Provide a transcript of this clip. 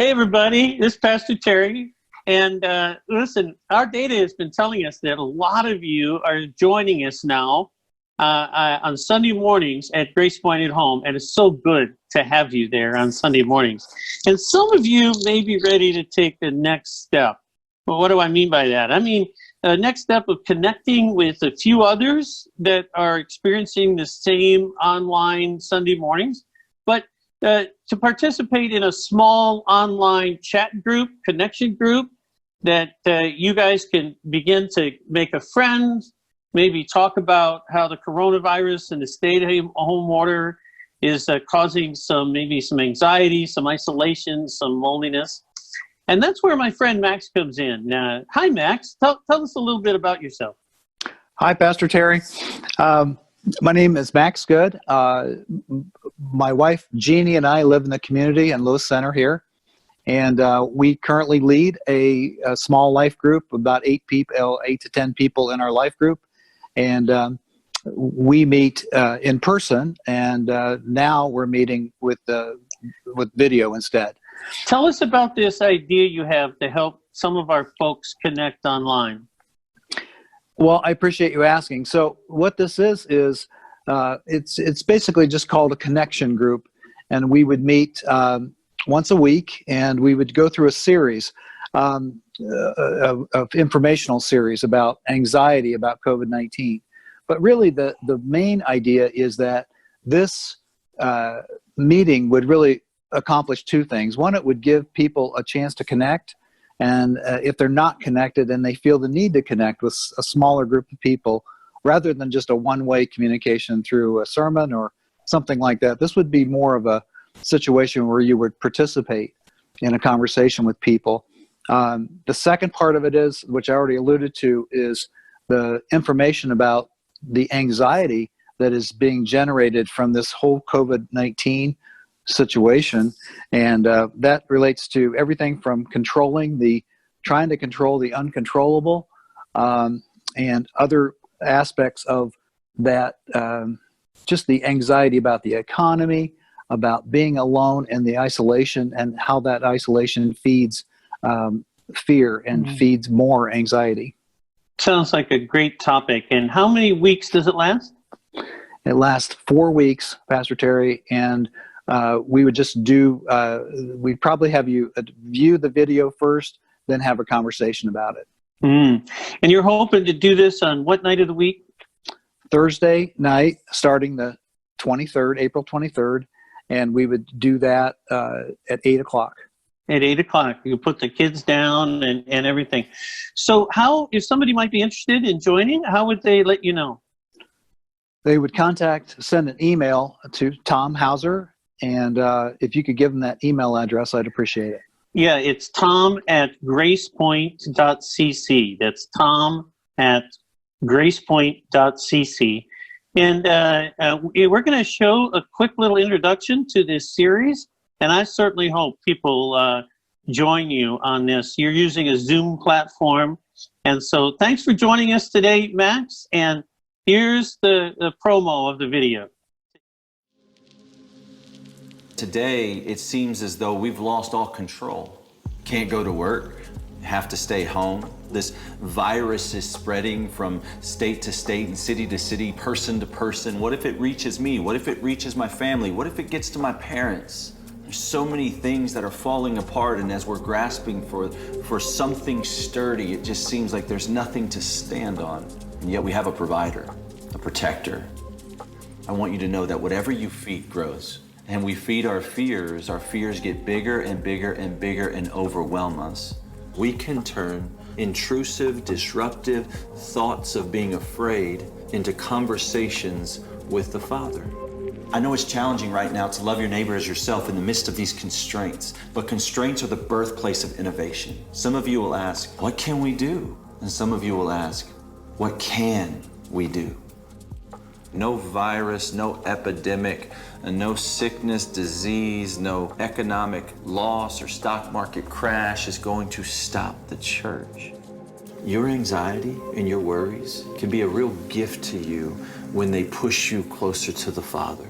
Hey, everybody, this is Pastor Terry. And listen, our data has been telling us that a lot of you are joining us now on Sunday mornings at Grace Point at Home. And it's so good to have you there on Sunday mornings. And some of you may be ready to take the next step. Well, what do I mean by that? I mean, the next step of connecting with a few others that are experiencing the same online Sunday mornings, but to participate in a small online chat group, connection group, that you guys can begin to make a friend, maybe talk about how the coronavirus and the stay-at-home order is causing maybe some anxiety, some isolation, some loneliness. And that's where my friend Max comes in. Hi, Max. Tell us a little bit about yourself. Hi, Pastor Terry. My name is Max Good. My wife, Jeannie, and I live in the community in Lewis Center here. And we currently lead a small life group, about 8 to 10 people in our life group. And we meet in person, and now we're meeting with video instead. Tell us about this idea you have to help some of our folks connect online. Well, I appreciate you asking. So what this is it's basically just called a connection group, and we would meet once a week, and we would go through a series of informational series about anxiety about COVID-19. But really, the main idea is that this meeting would really accomplish 2 things. One, it would give people a chance to connect. And if they're not connected and they feel the need to connect with a smaller group of people, rather than just a one-way communication through a sermon or something like that, this would be more of a situation where you would participate in a conversation with people. The second part of it is, which I already alluded to, is the information about the anxiety that is being generated from this whole COVID-19 situation, and that relates to everything from trying to control the uncontrollable, and other aspects of that, just the anxiety about the economy, about being alone, and the isolation, and how that isolation feeds fear and feeds more anxiety. Sounds like a great topic. And how many weeks does it last? It lasts 4 weeks, Pastor Terry, and we would just we'd probably have you view the video first, then have a conversation about it. And you're hoping to do this on what night of the week? Thursday night, starting the 23rd, April 23rd, and we would do that at 8 o'clock. At 8 o'clock, you put the kids down and everything. So if somebody might be interested in joining, how would they let you know? They would send an email to Tom Hauser, and if you could give them that email address, I'd appreciate it. Yeah, it's tom@gracepoint.cc. That's tom@gracepoint.cc. And we're going to show a quick little introduction to this series, and I certainly hope people join you on this. You're using a Zoom platform, and so thanks for joining us today, Max, and here's the promo of the video. Today, it seems as though we've lost all control. Can't go to work, have to stay home. This virus is spreading from state to state and city to city, person to person. What if it reaches me? What if it reaches my family? What if it gets to my parents? There's so many things that are falling apart, and as we're grasping for something sturdy, it just seems like there's nothing to stand on. And yet we have a provider, a protector. I want you to know that whatever you feed grows. And we feed our fears get bigger and bigger and bigger and overwhelm us. We can turn intrusive, disruptive thoughts of being afraid into conversations with the Father. I know it's challenging right now to love your neighbor as yourself in the midst of these constraints, but constraints are the birthplace of innovation. Some of you will ask, what can we do? And some of you will ask, what can we do? No virus, no epidemic, no sickness, disease, no economic loss or stock market crash is going to stop the church. Your anxiety and your worries can be a real gift to you when they push you closer to the Father.